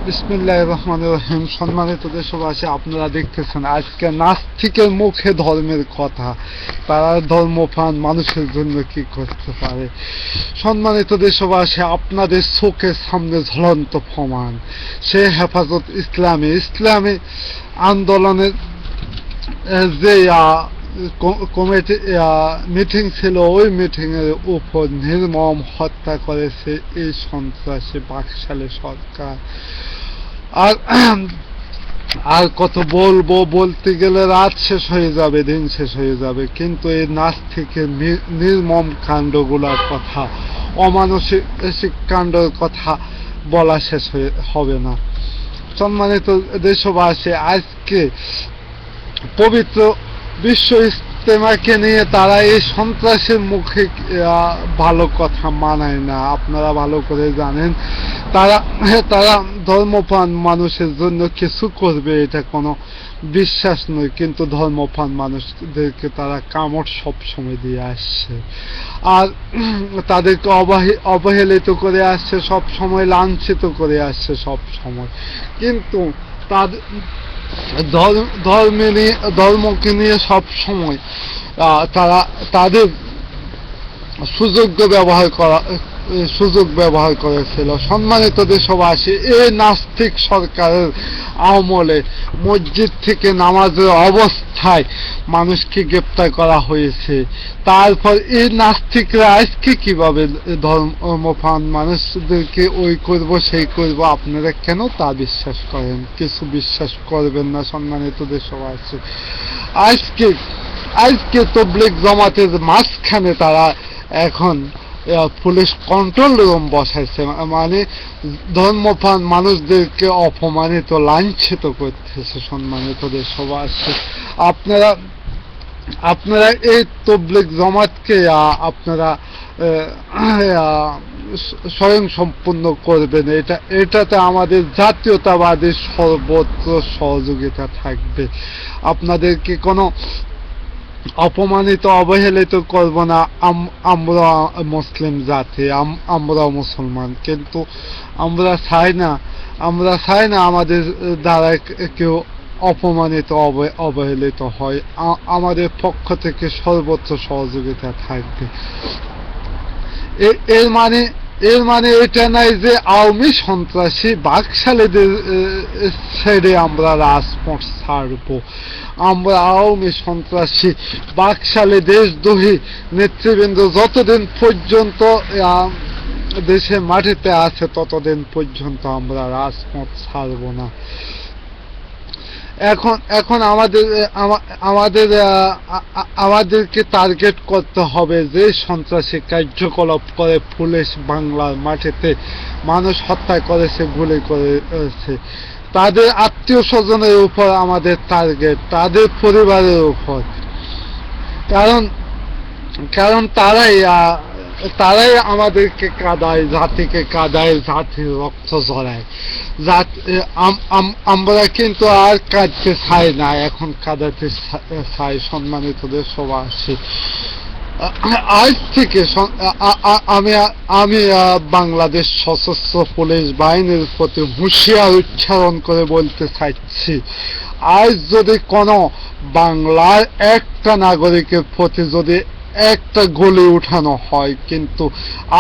বিসমিল্লাহির রহমানির রহিম। সম্মানিত দেশবাসী, আপনারা দেখতেছেন আজকে নাস্তিকের মুখে ধর্মের কথা, তারা ধর্মপ্রাণ মানুষের জন্য কি করতে পারে। সম্মানিত দেশবাসী, আপনাদের চোখের সামনে ঝুলন্ত প্রমাণ। সে হেফাজত ইসলামী আন্দোলনের যে কমিটি মিটিং ছিল, ওই মিটিং এর উপর নির্মম হত্যা করেছে এই সন্ত্রাসী বাকশালী সরকার। আর আর কত বলবো, বলতে গেলে রাত শেষ হয়ে যাবে, দিন শেষ হয়ে যাবে, কিন্তু এই নাস্তিকের নির্মম কাণ্ডগুলোর কথা, অমানসিক কাণ্ডের কথা বলা শেষ হবে না। সম্মানিত দেশবাসী, আজকে পবিত্র বিশ্ব ইজতেমাকে নিয়ে তারা এই সন্ত্রাসের মুখে ভালো কথা মানায় না। আপনারা ভালো করে জানেন তারা ধর্মপ্রাণ মানুষের জন্য কিছু করবে, এটা কোনো বিশ্বাস নয়, কিন্তু ধর্মপ্রাণ মানুষদেরকে তারা কামড় সবসময় দিয়ে আসছে, আর তাদেরকে অবহেলিত করে আসছে, সব সময় লাঞ্ছিত করে আসছে সব সময়। কিন্তু তাদের ধর্মকে নিয়ে সব সময় তারা তাদের সুযোগ ব্যবহার করেছিল। সম্মানিত দেশবাসী, এই নাস্তিক সরকারের আমলে মসজিদ থেকে নামাজের অবস্থায় মানুষকে গ্রেপ্তার করা হয়েছে। তারপর এই নাস্তিকরা আজকে কিভাবে ধর্মপ্রাণ মানুষদেরকে ওই করব সেই করব, আপনারা কেন তা বিশ্বাস করেন? কিছু বিশ্বাস করবেন না। সম্মানিত দেশবাসী, আজকে তবলিগ জামাতের মাঝখানে তারা এখন পুলিশ কন্ট্রোল রুম বসাইছে, মানে ধর্মপ্রাণ মানুষদেরকে অপমানিত, লাঞ্ছিত করতেছে। সম্মানিত দেশবাসী, আপনারা এই তবলিগ জামাতকে আপনারা স্বয়ং সম্পূর্ণ করবেন, এটাতে আমাদের জাতীয়তাবাদের সর্বত্র সহযোগিতা থাকবে। আপনাদেরকে কোনো অপমানিত, অবহেলিত করব না। আমরা মুসলিম জাতি, আমরা মুসলমান, কিন্তু আমরা চাই না আমাদের দ্বারা কেউ অপমানিত, অবহেলিত হয়। আমাদের পক্ষ থেকে সর্বোচ্চ সহযোগিতা থাকবে। এর মানে এটা নাই যে আওয়ামী সন্ত্রাসী বাকশালীদের ছেড়ে আমরা রাজপথ ছাড়বো। আমরা আওয়ামী সন্ত্রাসী বাকশালী দেশদ্রোহী নেতৃবৃন্দ যতদিন পর্যন্ত দেশের মাটিতে আছে, ততদিন পর্যন্ত আমরা রাজপথ ছাড়ব না। এখন আমাদেরকে টার্গেট করতে হবে যে সন্ত্রাসী কার্যকলাপ করে পুলিশ বাংলার মাটিতে মানুষ হত্যা করেছে, গুলি করেছে, তাদের আত্মীয় স্বজনের উপর আমাদের টার্গেট, তাদের পরিবারের উপর। কারণ তারাই আমাদেরকে কাঁদায়, জাতিকে কাঁদায়, জাতির রক্ত ঝরায়। আমরা কিন্তু আর কাঁদতে চাই না, এখন কাঁদাতে চাই। সম্মানিত দেশবাসী, আজ থেকে আমি বাংলাদেশ সশস্ত্র পুলিশ বাহিনীর প্রতি হুঁশিয়ার উচ্চারণ করে বলতে চাইছি, আজ যদি কোনো বাংলার একটা নাগরিকের প্রতি যদি একটা গুলি উঠানো হয়, কিন্তু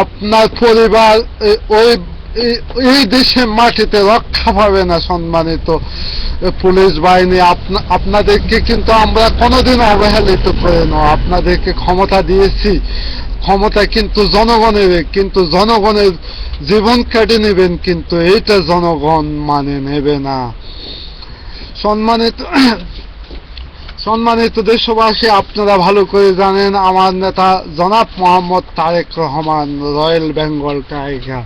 আপনার পরিবার এই দেশের মাটিতে রক্ষা পাবে না। সম্মানিত পুলিশ বাহিনী, আপনাদেরকে কিন্তু আমরা কোনোদিন অবহেলিত করে না। আপনাদেরকে ক্ষমতা দিয়েছি, ক্ষমতা কিন্তু জনগণের, কিন্তু জনগণের জীবন কেটে নেবেন, কিন্তু এইটা জনগণ মানে নেবে না। সম্মানিত দেশবাসী, আপনারা ভালো করে জানেন আমার নেতা জনাব মোহাম্মদ তারেক রহমান, রয়্যাল বেঙ্গল টাইগার,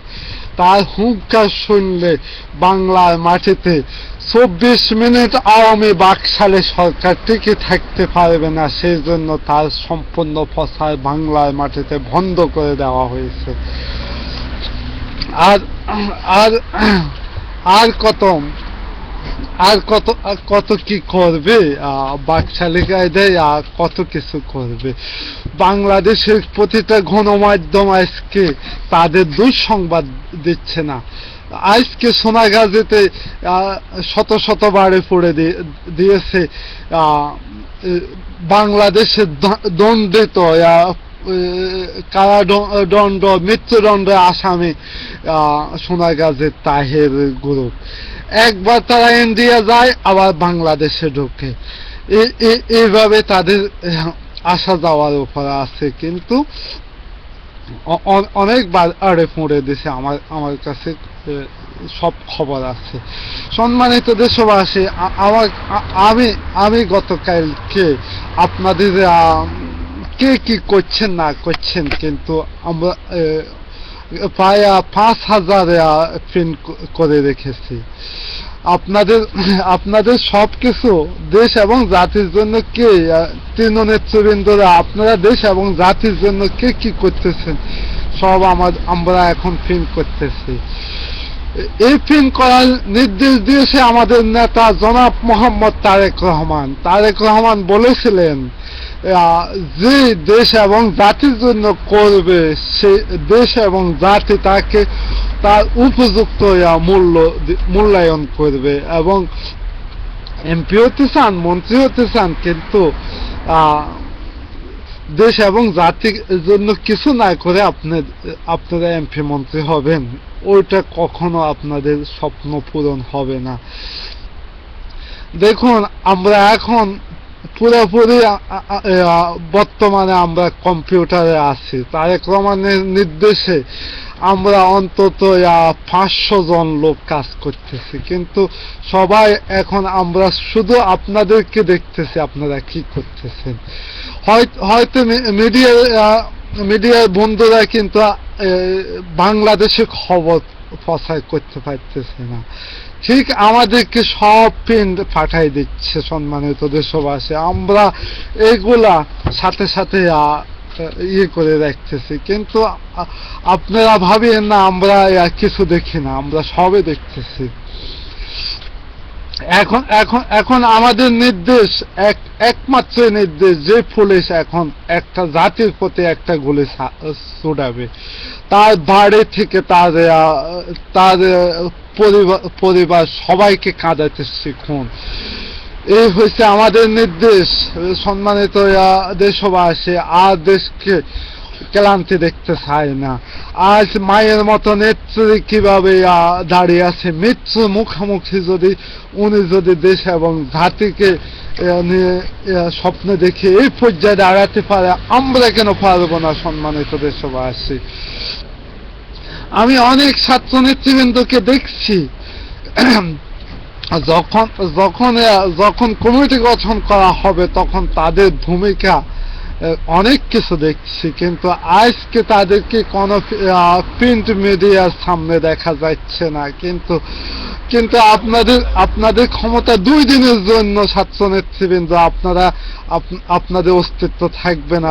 তার হুঙ্কার শুনলে বাংলার মাটিতে 24 মিনিট আওয়ামী বাকশালী সরকার টিকে থাকতে পারবে না। সেই জন্য তার সম্পূর্ণ প্রচার বাংলার মাটিতে বন্ধ করে দেওয়া হয়েছে। আর কত কি করবে, বাকশালী কায়দায় কত কিছু করবে। বাংলাদেশের প্রতিটা গণমাধ্যম আজকে তাদের দুঃসংবাদ দিচ্ছে না। আজকে সোনাগাজীতে শত শত বাড়ি পড়ে দিয়েছে বাংলাদেশের দণ্ডিত কারাদণ্ড মৃত্যুদণ্ড আসামি সোনাগাজীর তাহের গ্রুপ। একবার তারা ইন্ডিয়া যায়, আবার বাংলাদেশে ঢোকে, এইভাবে তাদের আসা যাওয়ার উপর আছে। কিন্তু অনেকবার আরে পড়ে দিছে, আমার কাছে সব খবর আছে। সম্মানিত দেশবাসী, আমি গতকালকে আপনাদের কে কি করছেন না করছেন, কিন্তু আমরা প্রায় 5,000 প্রিন্ট করে রেখেছি। আপনাদের সবকিছু দেশ এবং জাতির জন্য কে তৃণ নেতৃবৃন্দরা আপনারা দেশ এবং জাতির জন্য কে কি করতেছেন সব আমরা এখন প্রিন্ট করতেছি। এই প্রিন্ট করার নির্দেশ দিয়েছে আমাদের নেতা জনাব মোহাম্মদ তারেক রহমান। তারেক রহমান বলেছিলেন যে দেশ এবং জাতির জন্য করবে, সে দেশ এবং জাতি তাকে তার উপযুক্ত মূল্যায়ন করবে। এবং এমপি হতে চান, মন্ত্রী হতে চান, কিন্তু দেশ এবং জাতির জন্য কিছু না করে আপনারা এমপি মন্ত্রী হবেন, ওইটা কখনো আপনাদের স্বপ্ন পূরণ হবে না। দেখুন, আমরা এখন পুরোপুরি বর্তমানে আমরা কম্পিউটারে আছি। তারেক রহমানের নির্দেশে আমরা অন্তত 500 জন লোক কাজ করতেছি, কিন্তু সবাই এখন আমরা শুধু আপনাদেরকে দেখতেছি আপনারা কি করতেছেন। হয়তো মিডিয়ার বন্ধুরা কিন্তু বাংলাদেশে খবর প্রচার করতে পারতেছে না, ঠিক আমাদেরকে সব প্রিন্ট পাঠাই দিচ্ছে। সম্মানিত দেশবাসী, আমরা এগুলা সাথে সাথে করে রাখতেছি, কিন্তু আপনারা ভাবেন না আমরা কিছু দেখি না, আমরা সবে দেখতেছি। এখন আমাদের নির্দেশ একমাত্র নির্দেশ, যে পুলিশ এখন একটা জাতির প্রতি একটা গুলি ছুড়াবে, তার বাড়ি থেকে তার পরিবার সবাইকে কাঁদাতে শিখুন। এই হচ্ছে আমাদের নির্দেশ। সম্মানিত দেশবাসী, আর দেশকে ক্লান্তি দেখতে চায় না। আজ মায়ের মতো নেত্রী কিভাবে দাঁড়িয়ে আছে, মৃত্যুর মুখোমুখি উনি যদি দেশ এবং জাতিকে নিয়ে স্বপ্ন দেখে এই পর্যায়ে দাঁড়াতে পারে, আমরা কেন পারবো না? সম্মানিত দেশবাসী, আমি অনেক ছাত্র নেতৃবৃন্দকে দেখছি যখন কমিটি গঠন করা হবে তখন তাদের ভূমিকা অনেক কিছু দেখছি, কিন্তু আজকে তাদেরকে কোনো প্রিন্ট মিডিয়ার সামনে দেখা যাচ্ছে না। কিন্তু আপনাদের ক্ষমতা 2 দিনের জন্য ছাত্র নেতৃবৃন্দ, আপনাদের অস্তিত্ব থাকবে না।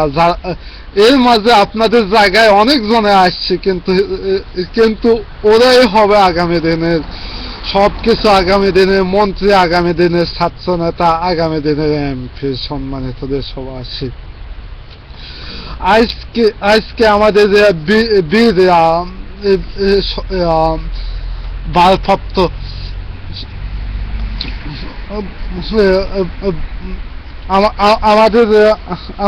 এর মাঝে আপনাদের জায়গায় অনেক জনে আসছে, কিন্তু ওরাই হবে আগামী দিনের সবকিছু, আগামী দিনের মন্ত্রী, আগামী দিনের ছাত্র নেতা, আগামী দিনের এমপি। সম্মানিত দেশবাসী, আজকে আমাদের বীর ভারপ্রাপ্ত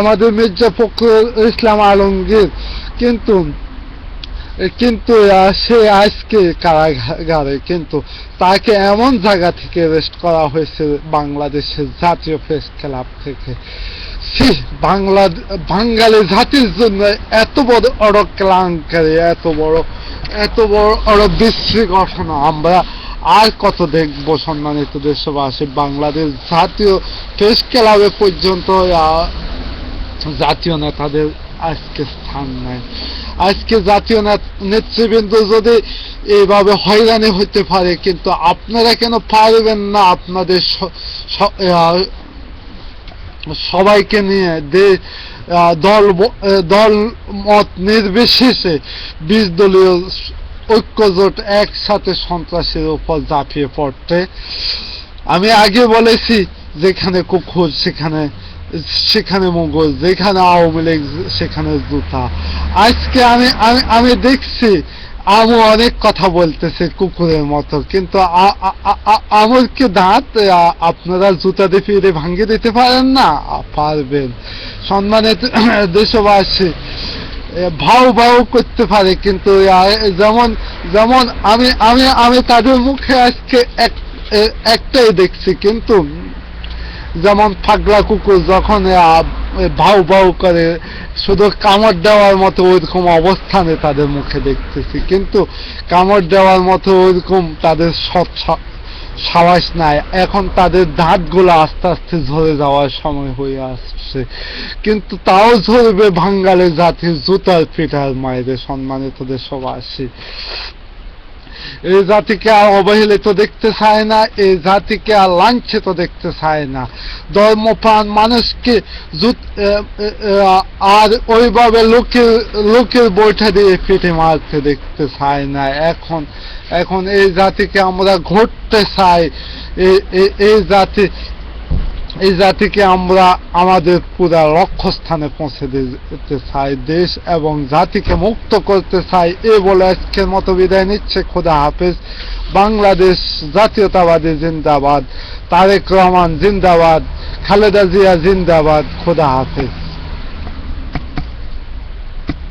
আমাদের মির্জা ফখরুল ইসলাম আলমগীর, কিন্তু সে আজকে কারাগারে, কিন্তু তাকে এমন জায়গা থেকে অ্যারেস্ট করা হয়েছে বাংলাদেশের জাতীয় প্রেস ক্লাব থেকে। বাঙালি জাতির জন্য এত বড় কেলেঙ্কারি, এত বড় বিশ্রী ঘটনা আমরা আর কত দেখব? সম্মানিত দেশবাসী, বাংলাদেশ জাতীয় প্রেস ক্লাবে পর্যন্ত জাতীয় নেতাদের আজকে স্থান নাই। আজকে জাতীয় নেতৃবৃন্দ যদি এইভাবে হয়রানি হতে পারে, কিন্তু আপনারা কেন পারবেন না? আপনাদের সবাইকে নিয়ে দল মত নির্বিশেষে 20 দলীয় ঐক্যজোট একসাথে সন্ত্রাসের উপর ঝাঁপিয়ে পড়তে। আমি আগে বলেছি, যেখানে কুকুর সেখানে সেখানে মুঘল, যেখানে আওয়ামী লীগ সেখানে জুতা। আজকে আমি আমি আমি দেখছি আমু অনেক কথা বলতেছে কুকুরের মতো, কিন্তু আমুর কি দাঁত আপনারা জুতা দিয়ে ফিরে ভাঙিয়ে দিতে পারেন না? পারবেন। সম্মানিত দেশবাসী, ভাও ভাও করতে পারে, কিন্তু যেমন যেমন আমি আমি আমি তাদের মুখে আজকে একটাই দেখছি, কিন্তু যেমন পাগলা কুকুর যখন ভাউ ভাউ করে শুধু কামড় দেওয়ার মতো ওইরকম অবস্থানে তাদের মুখে দেখতেছি, কিন্তু কামড় দেওয়ার মতো ওইরকম তাদের সাহস নাই। এখন তাদের দাঁতগুলো আস্তে আস্তে ঝরে যাওয়ার সময় হয়ে আসছে, কিন্তু তাও ঝরবে বাঙালি জাতির জুতার পিঠার মায়েদের। সম্মানিত দেশবাসী, এই জাতিকে আর অবহেলিত দেখতে চায় না, এই জাতিকে আর লাঞ্ছিত দেখতে চায় না। ধর্মপ্রাণ মানুষকে আর ওইভাবে লোকের বৈঠা দিয়ে পিঠে মারতে দেখতে চায় না। এখন এই জাতিকে আমরা ঘটতে চাই, এই জাতিকে আমরা আমাদের পুরা লক্ষ্যস্থানে পৌঁছে দিতে চাই, দেশ এবং জাতিকে মুক্ত করতে চাই। এ বলে আজকের মতো বিদায় নিচ্ছে। খোদা হাফেজ। বাংলাদেশ জাতীয়তাবাদী জিন্দাবাদ, তারেক রহমান জিন্দাবাদ, খালেদা জিয়া জিন্দাবাদ। খোদা হাফেজ।